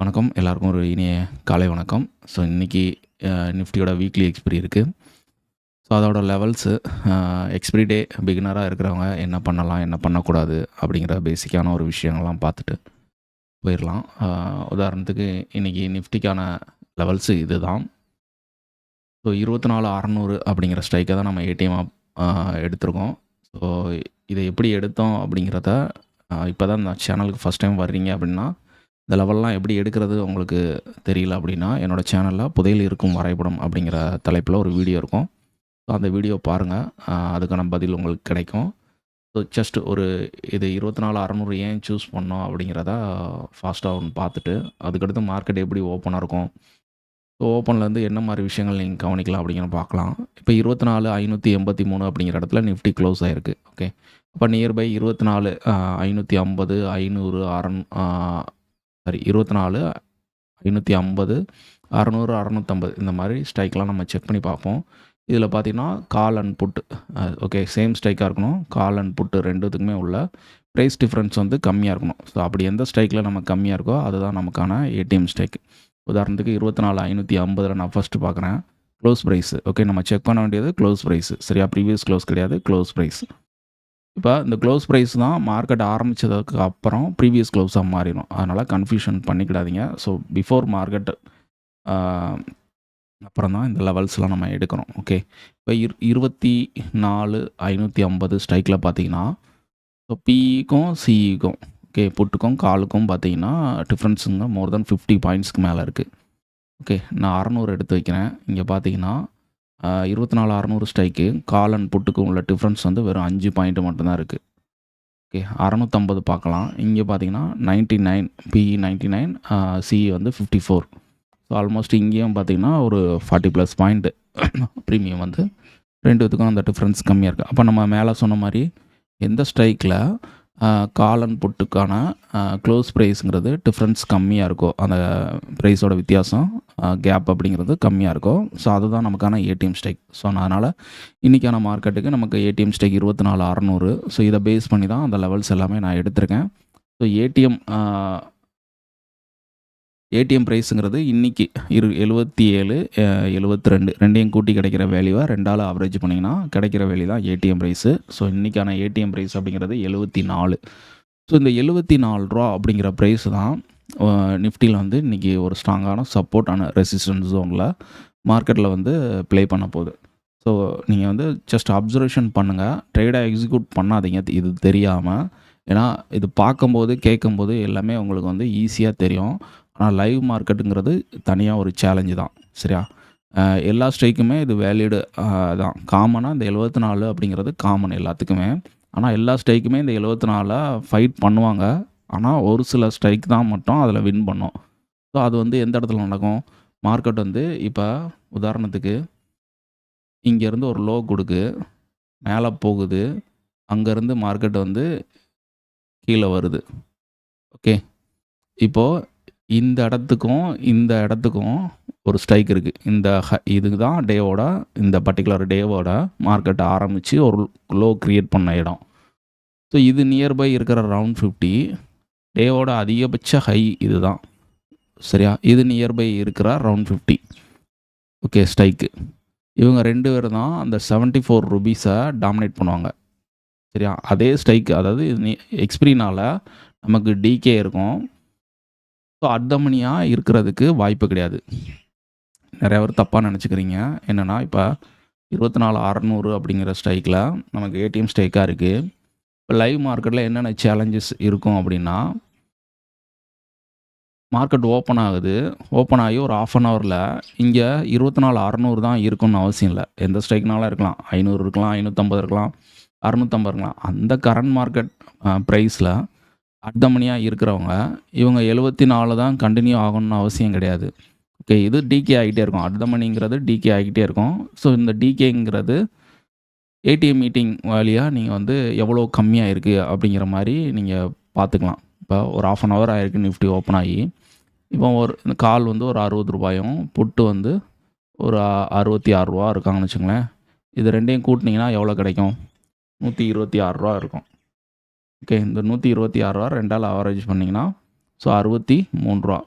வணக்கம். எல்லாருக்கும் ஒரு இனிய காலை வணக்கம். ஸோ இன்னைக்கு நிஃப்டியோட வீக்லி எக்ஸ்பிரி இருக்குது. ஸோ அதோட லெவல்ஸு எக்ஸ்பிரி டே பிகினராக இருக்கிறவங்க என்ன பண்ணலாம், என்ன பண்ணக்கூடாது அப்படிங்கிற பேசிக்கான ஒரு விஷயங்கள்லாம் பார்த்துட்டு போயிடலாம். உதாரணத்துக்கு இன்றைக்கி நிஃப்டிக்கான லெவல்ஸு இது தான். ஸோ 24,600 அப்படிங்கிற ஸ்ட்ரைக்கை தான் நம்ம ஏடிஎம்மாக எடுத்திருக்கோம். ஸோ இதை எப்படி எடுத்தோம் அப்படிங்கிறத இப்போ தான் இந்த சேனலுக்கு ஃபஸ்ட் டைம் வர்றீங்க அப்படின்னா, இந்த லெவல்லாம் எப்படி எடுக்கிறது உங்களுக்கு தெரியல அப்படின்னா, என்னோடய சேனலில் புதையல் இருக்கும் வரைபடம் அப்படிங்கிற தலைப்பில் ஒரு வீடியோ இருக்கும். ஸோ அந்த வீடியோ பாருங்கள், அதுக்கான பதில் உங்களுக்கு கிடைக்கும். ஸோ ஜஸ்ட் இது 24,600 ஏன் சூஸ் பண்ணோம் அப்படிங்கிறத ஃபாஸ்ட்டாக ஒன்று பார்த்துட்டு, அதுக்கடுத்து மார்க்கெட் எப்படி ஓப்பனாக இருக்கும், ஸோ ஓப்பன்லேருந்து என்ன மாதிரி விஷயங்கள் நீங்கள் கவனிக்கலாம் அப்படிங்கிற பார்க்கலாம். இப்போ 24,583 அப்படிங்கிற இடத்துல நிஃப்டி க்ளோஸ் ஆகிருக்கு. ஓகே, அப்போ நியர்பை 24,550 500 சாரி 24,550 600 650 இந்த மாதிரி ஸ்ட்ரைக்லாம் நம்ம செக் பண்ணி பார்ப்போம். இதில் பார்த்தீங்கன்னா call and put, okay, same ஸ்ட்ரைக்காக இருக்கணும். கால் அண்ட் புட்டு ரெண்டுத்துக்குமே உள்ள ப்ரைஸ் டிஃப்ரென்ஸ் வந்து கம்மியாக இருக்கணும். ஸோ அப்படி எந்த ஸ்ட்ரைக்கில் நம்ம கம்மியாக இருக்கோ அதுதான் நமக்கான ஏடிஎம் ஸ்ட்ரைக். உதாரணத்துக்கு 24,550 நான் ஃபஸ்ட்டு பார்க்குறேன். க்ளோஸ் ப்ரைஸு, ஓகே, நம்ம செக் பண்ண வேண்டியது க்ளோஸ் ப்ரைஸு, சரியா? ப்ரீவியஸ் க்ளோஸ் கிடையாது, க்ளோஸ் ப்ரைஸ். இப்போ இந்த க்ளோஸ் ப்ரைஸ் தான் மார்க்கெட் ஆரம்பித்ததுக்கு அப்புறம் ப்ரீவியஸ் க்ளோஸாக மாறிடும். அதனால் கன்ஃபியூஷன் பண்ணிக்கிடாதீங்க. ஸோ பிஃபோர் மார்க்கெட் அப்புறம் தான் இந்த லெவல்ஸ்லாம் நம்ம எடுக்கிறோம். ஓகே, இப்போ 24,550 ஸ்ட்ரைக்கில் பார்த்தீங்கன்னா, ஸோ பிஇக்கும் சிஇக்கும், ஓகே, புட்டுக்கும் காலுக்கும் பார்த்தீங்கன்னா டிஃப்ரென்ஸுங்க மோர் தென் 50 பாயிண்ட்ஸ்க்கு மேலே இருக்குது. ஓகே, நான் 600 எடுத்து வைக்கிறேன். இங்கே பார்த்தீங்கன்னா 24,600 ஸ்ட்ரைக்கு கால் அண்ட் புட்டுக்கும் உள்ள டிஃப்ரென்ஸ் வந்து வெறும் 5 பாயிண்ட்டு மட்டும்தான் இருக்குது. ஓகே, 650 பார்க்கலாம். இங்கே பார்த்தீங்கன்னா 99 பிஇ 99, சிஇ வந்து 54. ஸோ ஆல்மோஸ்ட் இங்கேயும் பார்த்தீங்கன்னா ஒரு 40+ பாயிண்ட்டு ப்ரீமியம் வந்து ரெண்டுத்துக்கும் அந்த டிஃப்ரென்ஸ் கம்மியாக இருக்குது. அப்போ நம்ம மேலே சொன்ன மாதிரி எந்த ஸ்ட்ரைக்கில் கால் அண்ட் புட்டுக்கான க்ளோஸ் ப்ரைஸுங்கிறது டிஃப்ரென்ஸ் கம்மியாக இருக்கோ, அந்த ப்ரைஸோட வித்தியாசம் கேப் அப்படிங்கிறது கம்மியாக இருக்கும். ஸோ அதுதான் நமக்கான ஏடிஎம் ஸ்ட்ரைக். ஸோ அதனால் இன்றைக்கான மார்க்கெட்டுக்கு நமக்கு ஏடிஎம் ஸ்ட்ரைக் 24,600. ஸோ இதை பேஸ் பண்ணி தான் அந்த லெவல்ஸ் எல்லாமே நான் எடுத்திருக்கேன். ஸோ ஏடிஎம் ப்ரைஸுங்கிறது இன்றைக்கி 77 72 ரெண்டையும் கூட்டி கிடைக்கிற வேல்யூவை 2ஆல் ஆவரேஜ் பண்ணிங்கன்னா கிடைக்கிற வேல்யூ தான் ஏடிஎம் ப்ரைஸு. ஸோ இன்றைக்கான ஏடிஎம் ப்ரைஸ் அப்படிங்கிறது 74. ஸோ இந்த 74 ரூபா அப்படிங்கிற ப்ரைஸ் தான் நிஃப்டியில் வந்து இன்றைக்கி ஒரு ஸ்ட்ராங்கான சப்போர்ட்டான ரெசிஸ்டன்ஸ் ஜோனில் மார்க்கெட்டில் வந்து ப்ளே பண்ண போகுது. ஸோ நீங்கள் வந்து ஜஸ்ட் அப்சர்வேஷன் பண்ணுங்கள், ட்ரேடாக எக்ஸிக்யூட் பண்ணாதீங்க இது தெரியாமல். ஏன்னா இது பார்க்கும்போது கேட்கும்போது எல்லாமே உங்களுக்கு வந்து ஈஸியாக தெரியும். ஆனால் லைவ் மார்க்கெட்டுங்கிறது தனியாக ஒரு சேலஞ்சு தான், சரியா? எல்லா ஸ்ட்ரைக்குமே இது வேலிடு தான். காமனாக இந்த 74 அப்படிங்கிறது காமன் எல்லாத்துக்குமே. ஆனால் எல்லா ஸ்ட்ரைக்குமே இந்த 74 ஃபைட் பண்ணுவாங்க. ஆனால் ஒரு சில ஸ்ட்ரைக் தான் மட்டும் அதில் வின் பண்ணும். ஸோ அது வந்து எந்த இடத்துல நடக்கும்? மார்க்கெட் வந்து இப்போ உதாரணத்துக்கு இங்கேருந்து ஒரு லோ கொடுக்கு மேலே போகுது, அங்கேருந்து மார்க்கெட் வந்து கீழே வருது. ஓகே, இப்போது இந்த இடத்துக்கும் ஒரு ஸ்ட்ரைக் இருக்குது. இதுக்கு தான் இந்த பர்டிகுலர் டேவோட மார்க்கெட் ஆரம்பித்து ஒரு லோ க்ரியேட் பண்ண இடம். ஸோ இது நியர்பை இருக்கிற ரவுண்ட் 50 டேவோட அதிகபட்ச ஹை இது தான், சரியா? இது நியர்பை இருக்கிற ரவுண்ட் 50, ஓகே, ஸ்ட்ரைக்கு. இவங்க 2 பேர் தான் அந்த 74 ருபீஸை டாமினேட் பண்ணுவாங்க, சரியா? அதே ஸ்ட்ரைக், அதாவது எக்ஸ்பிரினால் நமக்கு டிகே இருக்கும். ஸோ அர்த்தமணியாக இருக்கிறதுக்கு வாய்ப்பு கிடையாது. நிறையா பேர் தப்பாக நினச்சிக்கிறீங்க. என்னென்னா இப்போ 24,600 அப்படிங்கிற ஸ்ட்ரைக்கில் நமக்கு ஏடிஎம் ஸ்ட்ரைக்காக இருக்குது. இப்போ லைவ் மார்க்கெட்டில் என்னென்ன சேலஞ்சஸ் இருக்கும் அப்படின்னா, மார்க்கெட் ஓப்பன் ஆகுது. ஓப்பன் ஆகி ஒரு 1/2 ஹவரில் இங்கே 24,600 தான் இருக்குன்னு அவசியம் இல்லை. எந்த ஸ்ட்ரைக்னாலும் இருக்கலாம். 500 இருக்கலாம், 550 இருக்கலாம், 650 இருக்கலாம். அந்த கரண்ட் மார்க்கெட் ப்ரைஸில் அர்த்தமணியாக இருக்கிறவங்க இவங்க 74 தான் கண்டினியூ ஆகணும்னு அவசியம் கிடையாது. ஓகே, இது டிகே ஆகிட்டே இருக்கும். அர்த்தமணிங்கிறது டிகே ஆகிட்டே இருக்கும். ஸோ இந்த டிகேங்கிறது ஏடிஎம் மீட்டிங் வழியாக நீங்கள் வந்து எவ்வளோ கம்மியாக இருக்குது அப்படிங்கிற மாதிரி நீங்கள் பார்த்துக்கலாம். இப்போ ஒரு 1/2 ஹவர் ஆகிருக்கு நிஃப்டி ஓப்பன் ஆகி. இப்போ இந்த கால் வந்து ஒரு 60 ரூபாயும், புட்டு வந்து ஒரு 66 ரூபா இருக்காங்கன்னு வச்சுங்களேன். இது ரெண்டையும் கூட்டினீங்கன்னா எவ்வளோ கிடைக்கும்? 126 ரூபா இருக்கும். ஓகே, இந்த 126 ரூபா 2ஆல் ஆவரேஜ் பண்ணிங்கன்னா ஸோ 63 ரூபா.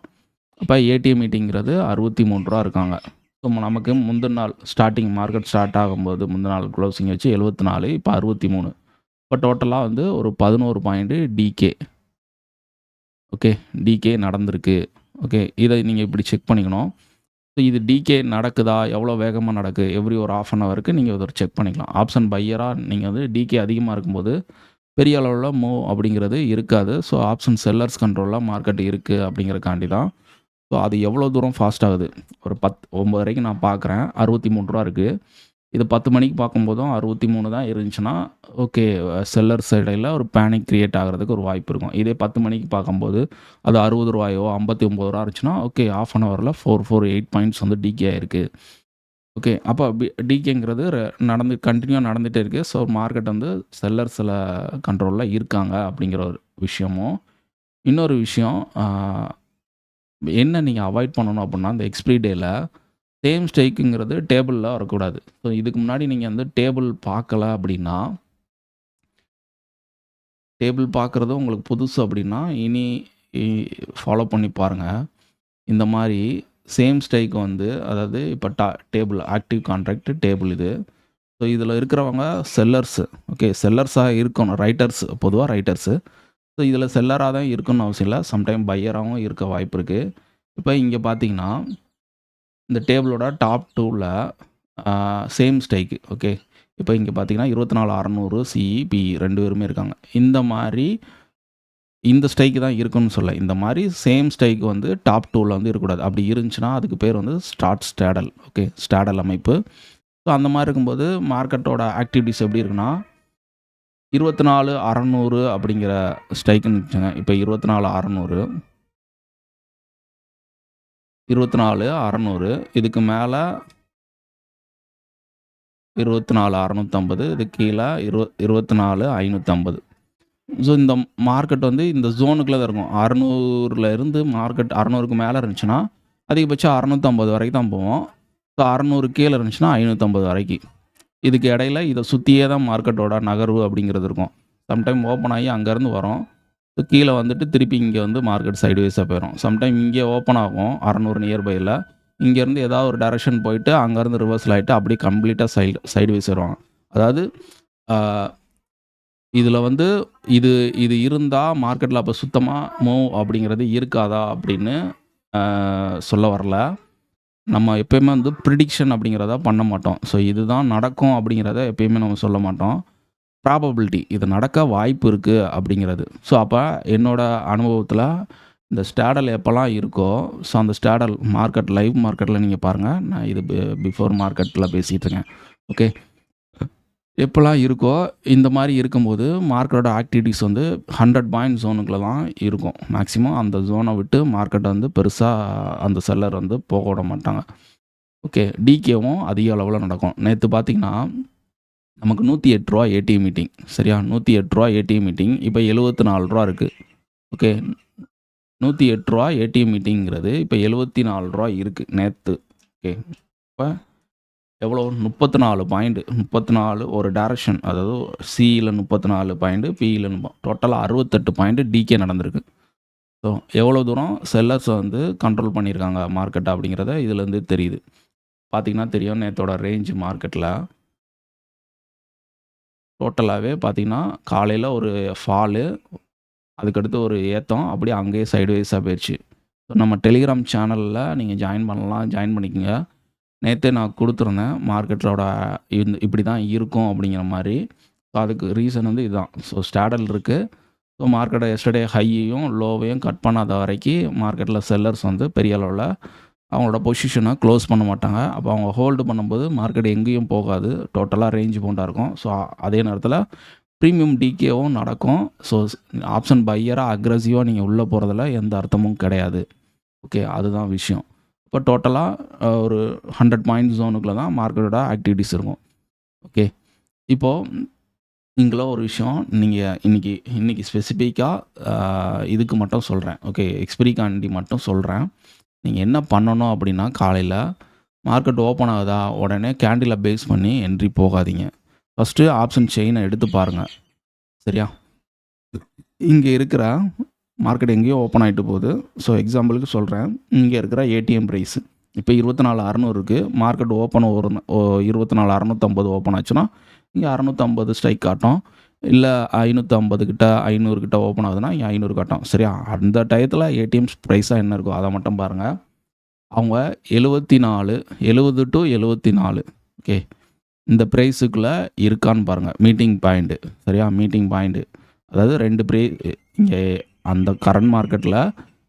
அப்போ ஏடிஎம் மீட்டிங்கிறது ரூ. 63 இருக்காங்க. ஸோ நமக்கு முந்தின நாள் ஸ்டார்டிங் மார்க்கெட் ஸ்டார்ட் ஆகும்போது முந்தின நாள் க்ளோசிங் வச்சு 74, இப்போ 63. இப்போ டோட்டலாக வந்து ஒரு 11 பாயிண்ட் டிகே. ஓகே, டிகே நடந்திருக்கு. ஓகே, இதை நீங்கள் இப்படி செக் பண்ணிக்கணும். ஸோ இது டிகே நடக்குதா, எவ்வளோ வேகமாக நடக்குது, எவ்ரி ஒரு ½ அன் ஹவருக்கு நீங்கள் இதை செக் பண்ணிக்கலாம். ஆப்ஷன் பையராக நீங்கள் வந்து டிகே அதிகமாக இருக்கும்போது பெரிய அளவில் மூவ் அப்படிங்கிறது இருக்காது. ஸோ ஆப்ஷன் செல்லர்ஸ் கண்ட்ரோலில் மார்க்கெட் இருக்குது அப்படிங்கிறக்காண்டி தான். ஸோ அது எவ்வளோ தூரம் ஃபாஸ்ட் ஆகுது, ஒரு 9 வரைக்கும் நான் பார்க்குறேன் ரூ. 63 இருக்குது. இது 10 மணிக்கு பார்க்கும்போதும் 63 தான் இருந்துச்சுன்னா ஓகே, செல்லர் சைடில் ஒரு பேனிக் கிரியேட் ஆகிறதுக்கு ஒரு வாய்ப்பு இருக்கும். இதே 10 மணிக்கு பார்க்கும்போது அது ரூ. 60 59 இருந்துச்சுன்னா ஓகே, ½ அன் ஹவரில் 448 பாயிண்ட்ஸ் வந்து டிகே ஆகிருக்கு. ஓகே, அப்போ டிகேங்கிறது கண்டினியூவாக நடந்துகிட்டே இருக்குது. ஸோ மார்க்கெட் வந்து செல்லர்ஸில் கண்ட்ரோலில் இருக்காங்க அப்படிங்கிற ஒரு விஷயமும். இன்னொரு விஷயம் என்ன நீங்கள் அவாய்ட் பண்ணணும் அப்படின்னா, இந்த எக்ஸ்பிரி டேயில் சேம் ஸ்ட்ரைக்குங்கிறது டேபிளில் வரக்கூடாது. ஸோ இதுக்கு முன்னாடி நீங்கள் வந்து டேபிள் பார்க்கல அப்படின்னா, டேபிள் பார்க்குறது உங்களுக்கு புதுசு அப்படின்னா இனி ஃபாலோ பண்ணி பாருங்கள். இந்த மாதிரி சேம் ஸ்ட்ரைக் வந்து அதாவது இப்போ டேபிள் ஆக்டிவ் கான்ட்ராக்ட் டேபிள் இது. ஸோ இதில் இருக்கிறவங்க செல்லர்ஸு. ஓகே, செல்லர்ஸாக இருக்கணும், ரைட்டர்ஸ், பொதுவாக ரைட்டர்ஸு. ஸோ இதில் செல்லராக தான் இருக்கணும்னு அவசியம் இல்லை, சம்டைம் பையராகவும் இருக்க வாய்ப்பு இருக்குது. இப்போ இங்கே பார்த்தீங்கன்னா இந்த டேபிளோட டாப் 2ல் சேம் ஸ்ட்ரைக்கு. ஓகே, இப்போ இங்கே பார்த்தீங்கன்னா 24,600 சிஇ பிஇ 2 பேருமே இருக்காங்க. இந்த மாதிரி இந்த ஸ்ட்ரைக்கு தான் இருக்குன்னு சொல்ல, இந்த மாதிரி சேம் ஸ்ட்ரைக் வந்து டாப் 2ல் வந்து இருக்கக்கூடாது. அப்படி இருந்துச்சுன்னா அதுக்கு பேர் வந்து ஸ்டாடல். ஓகே, ஸ்டாடல் அமைப்பு. ஸோ அந்த மாதிரி இருக்கும்போது மார்க்கெட்டோட ஆக்டிவிட்டிஸ் எப்படி இருக்குன்னா 24,600 அப்படிங்கிற ஸ்ட்ரைக்குன்னு வச்சுங்க. இப்போ 24,600 இதுக்கு மேலே 24,650, இதுக்கு கீழே 24,550. ஸோ இந்த மார்க்கெட் வந்து இந்த ஜோனுக்குள்ளே தான் இருக்கும். 600ல் இருந்து மார்க்கெட் 600க்கு மேலே இருந்துச்சுன்னா அதிகபட்சம் 650 வரைக்கும் தான் போவோம். ஸோ 600 கீழே இருந்துச்சுன்னா 550 வரைக்கும். இதுக்கு இடையில இதை சுற்றியே தான் மார்க்கெட்டோட நகர்வு அப்படிங்கிறது இருக்கும். சம்டைம் ஓப்பன் ஆகி அங்கேருந்து வரும், கீழே வந்துட்டு திருப்பி இங்கே வந்து மார்க்கெட் சைடுவேஸாக போயிடும். சம்டைம் இங்கே ஓப்பன் ஆகும் 600 நியர்பையில், இங்கேருந்து ஏதாவது ஒரு டைரக்ஷன் போயிட்டு அங்கேருந்து ரிவர்சல் ஆகிட்டு அப்படியே கம்ப்ளீட்டாக சைடுவேஸ் வருவாங்க. அதாவது இதில் வந்து இது இருந்தால் மார்க்கெட்டில் அப்போ சுத்தமாக மூவ் அப்படிங்கிறது இருக்காதா அப்படின்னு சொல்ல வரல. நம்ம எப்போயுமே வந்து ப்ரிடிக்ஷன் அப்படிங்கிறத பண்ண மாட்டோம். ஸோ இதுதான் நடக்கும் அப்படிங்கிறத எப்போயுமே நம்ம சொல்ல மாட்டோம். ப்ராபபிலிட்டி, இது நடக்க வாய்ப்பு இருக்குது அப்படிங்கிறது. ஸோ அப்போ என்னோடய அனுபவத்தில் இந்த ஸ்டாடல் எப்போல்லாம் இருக்கோ, ஸோ அந்த ஸ்டாடல் மார்க்கெட் லைவ் மார்க்கெட்டில் நீங்கள் பாருங்கள், நான் இது பிஃபோர் மார்க்கெட்டில் பேசிகிட்ருக்கேன். ஓகே, எப்போல்லாம் இருக்கோ இந்த மாதிரி இருக்கும்போது மார்க்கெட்டோட ஆக்டிவிட்டீஸ் வந்து 100 பாயிண்ட் ஜோனுக்குள்ள தான் இருக்கும். மேக்ஸிமம் அந்த ஜோனை விட்டு மார்க்கெட்டை வந்து பெருசாக அந்த செல்லர் வந்து போக விட மாட்டாங்க. ஓகே, டிகேவும் அதிக அளவில் நடக்கும். நேற்று பார்த்திங்கன்னா நமக்கு ரூ. 108 ஏடிஎம் மீட்டிங். சரியா, ரூ. 108 ஏடிஎம் மீட்டிங் இப்போ ரூ. 74 இருக்குது. ஓகே, ரூ. 108 ஏடிஎம் மீட்டிங்கிறது இப்போ ரூ. 74 இருக்குது நேற்று. ஓகே, இப்போ எவ்வளோ 34 பாயிண்ட், 34 ஒரு டைரக்ஷன், அதாவது சியில் 34 பாயிண்ட்டு, பியில் டோட்டலாக 68 பாயிண்ட் டிகே நடந்திருக்கு. ஸோ எவ்வளோ தூரம் செல்லர்ஸ் வந்து கண்ட்ரோல் பண்ணியிருக்காங்க மார்க்கெட்டை அப்படிங்கிறத இதுலேருந்து தெரியுது. பார்த்திங்கன்னா தெரியும், நேற்றோட ரேஞ்சு மார்க்கெட்டில் டோட்டலாகவே பார்த்திங்கன்னா காலையில் ஒரு ஃபாலு, அதுக்கடுத்து ஒரு ஏற்றம், அப்படியே அங்கேயே சைடுவேஸாக போயிடுச்சு. ஸோ நம்ம டெலிகிராம் சேனலில் நீங்கள் ஜாயின் பண்ணிக்கோங்க. நேற்றே நான் கொடுத்துருந்தேன் மார்க்கெட்டோட இப்படி தான் இருக்கும் அப்படிங்கிற மாதிரி. ஸோ அதுக்கு ரீசன் வந்து இதுதான். ஸோ ஸ்டாடல் இருக்குது. ஸோ மார்க்கெட்டை எஸ்டர்டே ஹையையும் லோவையும் கட் பண்ணாத வரைக்கும் மார்க்கெட்டில் செல்லர்ஸ் வந்து பெரிய அளவில் அவங்களோட பொசிஷனை க்ளோஸ் பண்ண மாட்டாங்க. அப்போ அவங்க ஹோல்டு பண்ணும்போது மார்க்கெட் எங்கேயும் போகாது, டோட்டலாக ரேஞ்ச் பவுண்டாக இருக்கும். ஸோ அதே நேரத்தில் ப்ரீமியம் டிகேவும் நடக்கும். ஸோ ஆப்ஷன் பையராக அக்ரெசிவாக நீங்கள் உள்ளே போகிறதுல எந்த அர்த்தமும் கிடையாது. ஓகே, அதுதான் விஷயம். இப்போ டோட்டலாக ஒரு 100 பாயிண்ட் ஜோனுக்குள்ளே தான் மார்க்கெட்டோட ஆக்டிவிட்டீஸ் இருக்கும். ஓகே, இப்போது நீங்கள ஒரு விஷயம், நீங்கள் இன்றைக்கி ஸ்பெசிஃபிக்காக இதுக்கு மட்டும் சொல்கிறேன். ஓகே, எக்ஸ்பிரிக்காண்டி மட்டும் சொல்கிறேன். நீங்கள் என்ன பண்ணணும் அப்படின்னா, காலையில் மார்க்கெட் ஓப்பன் ஆகுதா உடனே கேண்டிலை பேஸ் பண்ணி என்ட்ரி போகாதீங்க. ஃபஸ்ட்டு ஆப்ஷன் செயினை எடுத்து பாருங்கள். சரியா, இங்கே இருக்கிற மார்க்கெட் எங்கேயோ ஓப்பன் ஆகிட்டு போகுது. ஸோ எக்ஸாம்பிளுக்கு சொல்கிறேன், இங்கே இருக்கிற ஏடிஎம் ப்ரைஸு இப்போ 24,600 இருக்குது. மார்க்கெட் ஓப்பன் ஒரு 24,650 ஓப்பன் ஆச்சுன்னா இங்கே 650 ஸ்ட்ரைக் காட்டும். இல்லை 550 கிட்ட 500 கிட்ட ஓப்பன் ஆகுதுன்னா இங்கே 500 காட்டும். சரியா? அந்த டயத்தில் ஏடிஎம்ஸ் ப்ரைஸாக என்ன இருக்கோ அதை மட்டும் பாருங்கள். அவங்க 70 டு 74 ஓகே இந்த ப்ரைஸுக்குள்ளே இருக்கான்னு பாருங்கள். மீட்டிங் பாயிண்ட்டு சரியா? மீட்டிங் பாயிண்ட்டு அதாவது 2 இங்கே அந்த கரண்ட் மார்க்கெட்டில்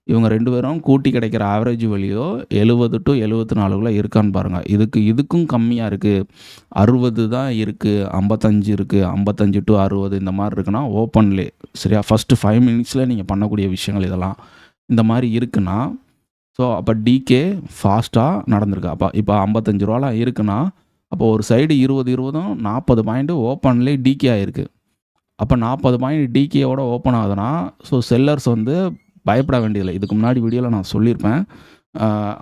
இவங்க 2 பேரும் கூட்டி கிடைக்கிற ஆவரேஜ் வேல்யூ 70 டு 74 இருக்கான்னு பாருங்கள். இதுக்கும் கம்மியாக இருக்குது, 60 தான் இருக்குது, 55 இருக்குது, 55 டு 60 இந்த மாதிரி இருக்குன்னா ஓப்பன்லே சரியா? ஃபஸ்ட்டு 5 மினிட்ஸில் நீங்கள் பண்ணக்கூடிய விஷயங்கள் இதெல்லாம் இந்த மாதிரி இருக்குன்னா, ஸோ அப்போ டிகே ஃபாஸ்ட்டாக நடந்திருக்கு. இப்போ 55 ரூபாலாம் இருக்குன்னா அப்போ ஒரு சைடு 20 40 பாயிண்ட்டு ஓப்பன்லேயே டிகே ஆகிருக்கு. அப்போ 40 பாயிண்ட் டிகேயோட ஓப்பன் ஆகுதுன்னா ஸோ செல்லர்ஸ் வந்து பயப்பட வேண்டியதில்லை. இதுக்கு முன்னாடி வீடியோவில் நான் சொல்லியிருப்பேன்.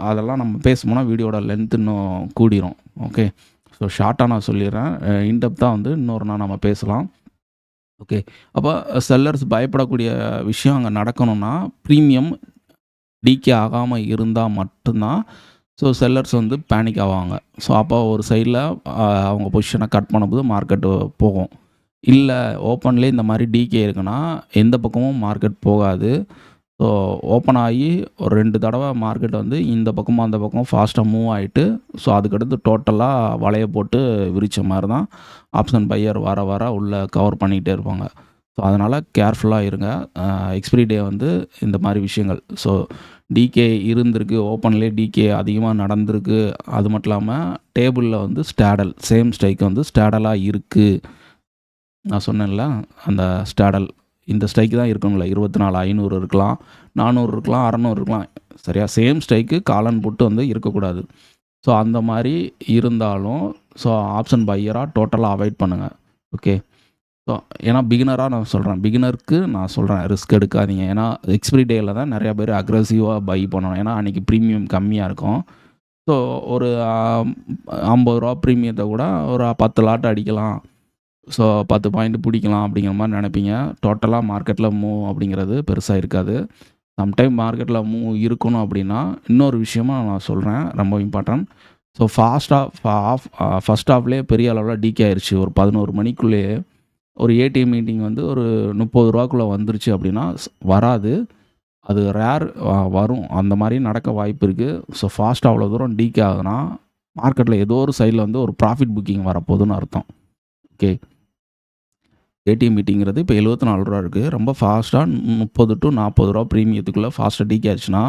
அதெல்லாம் நம்ம பேசணும்னா வீடியோட லென்த் இன்னும் கூடிரும். ஓகே, ஸோ ஷார்ட்டாக நான் சொல்லிடுறேன். இன்டெப்த்தாக வந்து இன்னொரு நாள் நம்ம பேசலாம். ஓகே, அப்போ செல்லர்ஸ் பயப்படக்கூடிய விஷயம் அங்கே நடக்கணும்னா ப்ரீமியம் டிகே ஆகாமல் இருந்தால் மட்டும்தான் ஸோ செல்லர்ஸ் வந்து பேனிக் ஆவாங்க. ஸோ அப்போ ஒரு சைடில் அவங்க பொசிஷனை கட் பண்ணும்போது மார்க்கெட்டு போகும். இல்லை ஓப்பன்லேயே இந்த மாதிரி டிகே இருக்குன்னா எந்த பக்கமும் மார்க்கெட் போகாது. ஸோ ஓப்பன் ஆகி ஒரு 2 தடவை மார்க்கெட் வந்து இந்த பக்கமும் அந்த பக்கம் ஃபாஸ்ட்டாக மூவ் ஆகிட்டு ஸோ அதுக்கடுத்து டோட்டலாக வலையை போட்டு விரித்த மாதிரி தான் ஆப்ஷன் பையர் வர உள்ளே கவர் பண்ணிக்கிட்டே இருப்பாங்க. ஸோ அதனால் கேர்ஃபுல்லாக இருங்க. எக்ஸ்பிரி டே வந்து இந்த மாதிரி விஷயங்கள். ஸோ டிகே இருந்திருக்கு, ஓப்பன்லேயே டிகே அதிகமாக நடந்திருக்கு. அது மட்டும் இல்லாமல் டேபிளில் வந்து ஸ்டாடல் சேம் ஸ்ட்ரைக் வந்து ஸ்டாடலாக இருக்குது. நான் சொன்னேன்ல அந்த ஸ்டாடல் இந்த ஸ்ட்ரைக்கு தான் இருக்கணும்ல. 24,500 இருக்கலாம், 400 இருக்கலாம், 600 இருக்கலாம். சரியா? சேம் ஸ்ட்ரைக்கு காலன் போட்டு வந்து இருக்கக்கூடாது. ஸோ அந்த மாதிரி இருந்தாலும் ஸோ ஆப்ஷன் பையராக டோட்டலாக அவாய்ட் பண்ணுங்கள். ஓகே, ஸோ ஏன்னா பிகினராக நான் சொல்கிறேன் ரிஸ்க் எடுக்காதீங்க. ஏன்னா எக்ஸ்பிரி டேயில் தான் நிறையா பேர் அக்ரெசிவாக பை பண்ணணும். ஏன்னா அன்றைக்கி ப்ரீமியம் கம்மியாக இருக்கும். ஸோ ஒரு 50 ரூபா ப்ரீமியத்தை கூட ஒரு 10 லாட் அடிக்கலாம், ஸோ 10 பாயிண்ட் பிடிக்கலாம் அப்படிங்கிற மாதிரி நினைப்பீங்க. டோட்டலாக மார்க்கெட்டில் மூவ் அப்படிங்கிறது பெருசாக இருக்காது. சம்டைம் மார்க்கெட்டில் மூவ் இருக்கணும் அப்படின்னா இன்னொரு விஷயமா நான் சொல்கிறேன், ரொம்ப இம்பார்ட்டன்ட். ஸோ ஃபஸ்ட் ஹாஃப்லேயே பெரிய அளவில் டிகே ஆயிடுச்சு. ஒரு 11 மணிக்குள்ளேயே ஒரு ஏடிஎம் மீட்டிங் வந்து ஒரு 30 ரூபாக்குள்ளே வந்துருச்சு அப்படின்னா வராது, அது ரேர், வரும். அந்த மாதிரி நடக்க வாய்ப்பு இருக்குது. ஸோ ஃபாஸ்ட்டாக அவ்வளோ தூரம் டிகே ஆகுதுன்னா மார்க்கெட்டில் ஏதோ ஒரு சைடில் வந்து ஒரு ப்ராஃபிட் புக்கிங் வரப்போகுதுன்னு அர்த்தம். ஓகே, ஏடிஎம் மீட்டிங்கிறது இப்போ 74 ரூபா இருக்குது. ரொம்ப ஃபாஸ்ட்டாக 30 டு 40 ரூபா ப்ரீமியத்துக்குள்ளே ஃபாஸ்ட்டாக டிகே ஆச்சுன்னா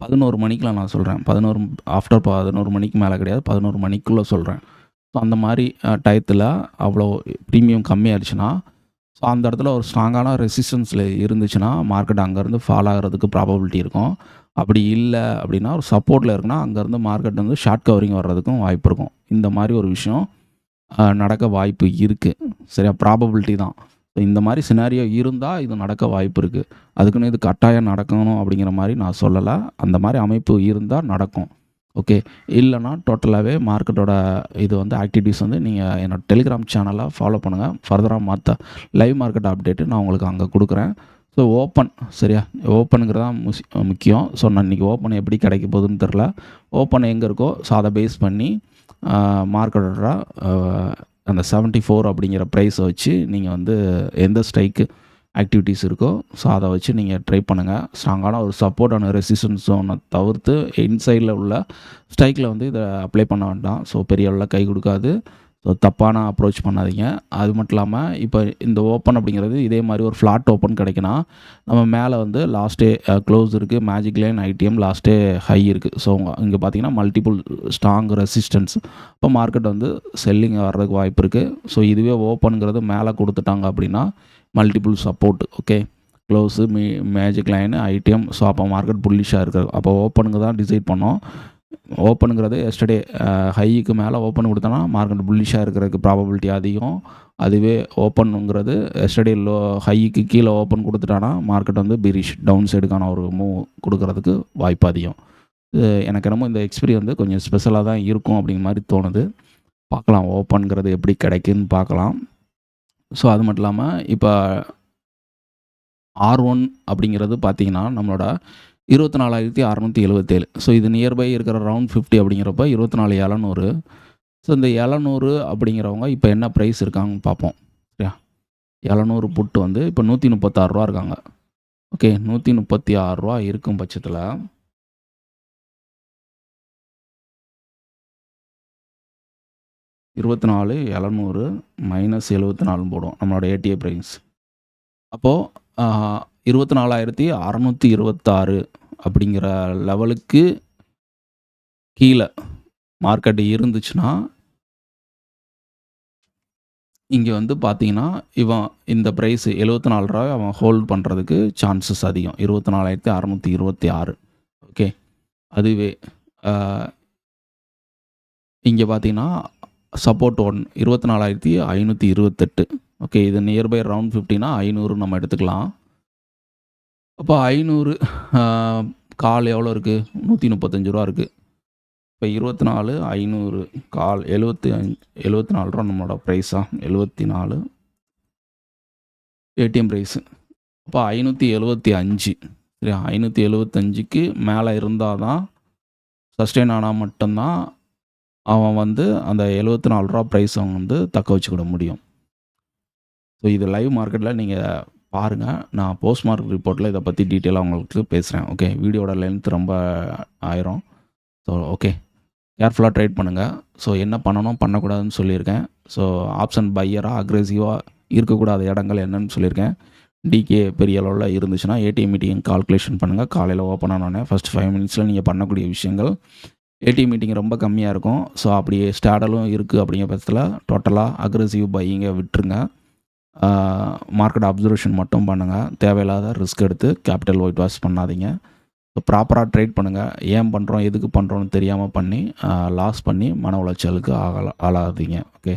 11 மணிக்கெலாம் நான் சொல்கிறேன். 11 மணிக்கு மேலே கிடையாது, 11 மணிக்குள்ளே சொல்கிறேன். ஸோ அந்த மாதிரி டயத்தில் அவ்வளோ ப்ரீமியம் கம்மியாகிடுச்சுன்னா ஸோ அந்த இடத்துல ஒரு ஸ்ட்ராங்கான ரெசிஸ்டன்ஸில் இருந்துச்சுன்னா மார்க்கெட் அங்கேருந்து ஃபால் ஆகிறதுக்கு ப்ராபபிலிட்டி இருக்கும். அப்படி இல்லை அப்படின்னா ஒரு சப்போர்ட்டில் இருக்குன்னா அங்கேருந்து மார்க்கெட் வந்து ஷார்ட் கவரிங் வர்றதுக்கும் வாய்ப்பு இருக்கும். இந்த மாதிரி ஒரு விஷயம் நடக்க வாய்ப்பு இருக்குது. சரியா? ப்ராபபிலிட்டி தான். இந்த மாதிரி சினாரியோ இருந்தால் இது நடக்க வாய்ப்பு இருக்குது. அதுக்குன்னு இது கட்டாயம் நடக்கணும் அப்படிங்கிற மாதிரி நான் சொல்லலை. அந்த மாதிரி அமைப்பு இருந்தால் நடக்கும். ஓகே, இல்லைனா டோட்டலாகவே மார்க்கெட்டோட இது வந்து ஆக்டிவிட்டீஸ் வந்து நீங்கள் என்னோடய டெலிகிராம் சேனலாக ஃபாலோ பண்ணுங்கள். ஃபர்தராக மற்ற லைவ் மார்க்கெட் அப்டேட்டு நான் உங்களுக்கு அங்கே கொடுக்குறேன். ஸோ ஓப்பன் சரியா? ஓப்பனுங்கிறது தான் முக்கியம். ஸோ நான் இன்றைக்கி ஓப்பன் எப்படி கிடைக்க போகுதுன்னு தெரில. ஓப்பன் எங்கே இருக்கோ ஸோ அதை பேஸ் பண்ணி மார்க்கெட்டோட அந்த 74 அப்படிங்கிற ப்ரைஸை வச்சு நீங்கள் வந்து எந்த ஸ்ட்ரைக்கு ஆக்டிவிட்டீஸ் இருக்கோ ஸோ அதை வச்சு நீங்கள் ட்ரை பண்ணுங்கள். ஸ்ட்ராங்கான ஒரு சப்போர்ட்டான ரெசிஸ்டன்ஸ் ஜோனை தவிர்த்து இன்சைடில் உள்ள ஸ்ட்ரைக்கில் வந்து இதை அப்ளை பண்ண வேண்டாம். ஸோ பெரிய அளவில் கை கொடுக்காது. ஸோ தப்பான அப்ரோச் பண்ணாதீங்க. அது மட்டும் இல்லாமல் இப்போ இந்த ஓப்பன் அப்படிங்கிறது இதே மாதிரி ஒரு ஃப்ளாட் ஓப்பன் கிடைக்குன்னா நம்ம மேலே வந்து லாஸ்ட்டே க்ளோஸ் இருக்குது, மேஜிக் லைன், ஐடிஎம் லாஸ்ட்டே ஹை இருக்குது. ஸோ இங்கே பார்த்தீங்கன்னா மல்டிபிள் ஸ்ட்ராங் ரெசிஸ்டன்ஸ். இப்போ மார்க்கெட் வந்து செல்லிங் வர்றதுக்கு வாய்ப்பு இருக்குது. ஸோ இதுவே ஓப்பனுங்கிறது மேலே கொடுத்துட்டாங்க அப்படின்னா multiple support. Okay, close, magic line, IDM. So அப்போ மார்க்கெட் புல்லிஷாக இருக்குது. அப்போ ஓப்பனுங்க தான் டிசைட் பண்ணோம். ஓப்பனுங்கிறது எஸ்டர்டே ஹைக்கு மேலே ஓப்பன் கொடுத்தோன்னா மார்க்கெட் புல்லிஷாக இருக்கிறதுக்கு ப்ராபபிலிட்டி அதிகம். அதுவே ஓப்பனுங்கிறது எஸ்டர்டே ஹைக்கு கீழே ஓப்பன் கொடுத்துட்டானா மார்க்கெட் வந்து பிரிஷ் டவுன் சைடுக்கான ஒரு மூவ் கொடுக்கறதுக்கு வாய்ப்பு அதிகம். எனக்கு என்னமோ இந்த எக்ஸ்பீரியன்ஸ் வந்து கொஞ்சம் ஸ்பெஷலாக தான் இருக்கும் அப்படிங்கிற மாதிரி தோணுது. பார்க்கலாம் ஓப்பனுங்கிறது எப்படி கிடைக்குன்னு பார்க்கலாம். ஸோ அது மட்டும் இல்லாமல் இப்போ R1 அப்படிங்கிறது பார்த்தீங்கன்னா நம்மளோட 24,677. ஸோ இது நியர்பை இருக்கிற ரவுண்ட் 50 அப்படிங்கிறப்ப 24,700. ஸோ இந்த 700 அப்படிங்கிறவங்க இப்போ என்ன ப்ரைஸ் இருக்காங்கன்னு பார்ப்போம். சரியா, 700 புட்டு வந்து இப்போ ₹136 இருக்காங்க. ஓகே, ₹136 இருக்கும் பட்சத்தில் 24,700 மைனஸ் 74 போடும் நம்மளோட ஏடிஏ ப்ரைஸ். அப்போது 24,626 அப்படிங்கிற லெவலுக்கு கீழே மார்க்கெட் இருந்துச்சுன்னா இங்கே வந்து பார்த்தீங்கன்னா இவன் இந்த ப்ரைஸ் ₹74 அவன் ஹோல்ட் பண்ணுறதுக்கு சான்சஸ் அதிகம். 24,626. ஓகே, அதுவே இங்கே பார்த்தீங்கன்னா சப்போர்ட் 1 24,528. ஓகே, இது நியர்பை ரவுண்ட் 50னா 500 நம்ம எடுத்துக்கலாம். அப்போ 500 கால் எவ்வளோ இருக்குது? ₹135 இருக்குது. இப்போ 24,500 கால் 74 நம்மளோட ப்ரைஸா? 74 ஏடிஎம் ப்ரைஸு. அப்போ 575. சரியா, 575க்கு மேலே இருந்தால் தான் சஸ்டெயின் ஆனால் மட்டும்தான் அவன் வந்து அந்த ₹74 ப்ரைஸ் அவன் வந்து தக்க வச்சுக்கிட முடியும். ஸோ இது லைவ் மார்க்கெட்டில் நீங்கள் பாருங்கள். நான் போஸ்ட் மார்க்கெட் ரிப்போர்ட்டில் இதை பற்றி டீட்டெயிலாக உங்களுக்கு பேசுகிறேன். ஓகே, வீடியோட லென்த் ரொம்ப ஆயிரும். ஸோ ஓகே, கேர்ஃபுல்லாக ட்ரேட் பண்ணுங்கள். ஸோ என்ன பண்ணணும் பண்ணக்கூடாதுன்னு சொல்லியிருக்கேன். ஸோ ஆப்ஷன் பையராக அக்ரெசிவாக இருக்கக்கூடாத இடங்கள் என்னன்னு சொல்லியிருக்கேன். டிகே பெரிய அளவில் இருந்துச்சுன்னா ஏடிஎம் மீட்டிங் கால்குலேஷன் பண்ணுங்கள். காலையில் ஓப்பன் ஆனோடனே ஃபஸ்ட் 5 மினிட்ஸில் நீங்கள் பண்ணக்கூடிய விஷயங்கள். ஏடிஎம் மீட்டிங் ரொம்ப கம்மியாக இருக்கும். ஸோ அப்படியே ஸ்டாடலும் இருக்குது அப்படிங்கிற பட்சத்தில் டோட்டலாக அக்ரெசிவ் பையிங்கை விட்டுருங்க. மார்க்கெட் அப்சர்வேஷன் மட்டும் பண்ணுங்கள். தேவையில்லாத ரிஸ்க் எடுத்து கேபிட்டல் ஒயிட் வாஷ் பண்ணாதீங்க. ஸோ ப்ராப்பராக ட்ரேட் பண்ணுங்கள். ஏன் பண்ணுறோம் எதுக்கு பண்ணுறோன்னு தெரியாமல் பண்ணி லாஸ் பண்ணி மன உளைச்சலுக்கு ஆளாதீங்க. ஓகே,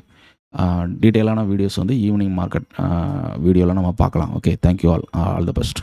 டீட்டெயிலான வீடியோஸ் வந்து ஈவினிங் மார்க்கெட் வீடியோவில் நம்ம பார்க்கலாம். Okay, thank you all the best.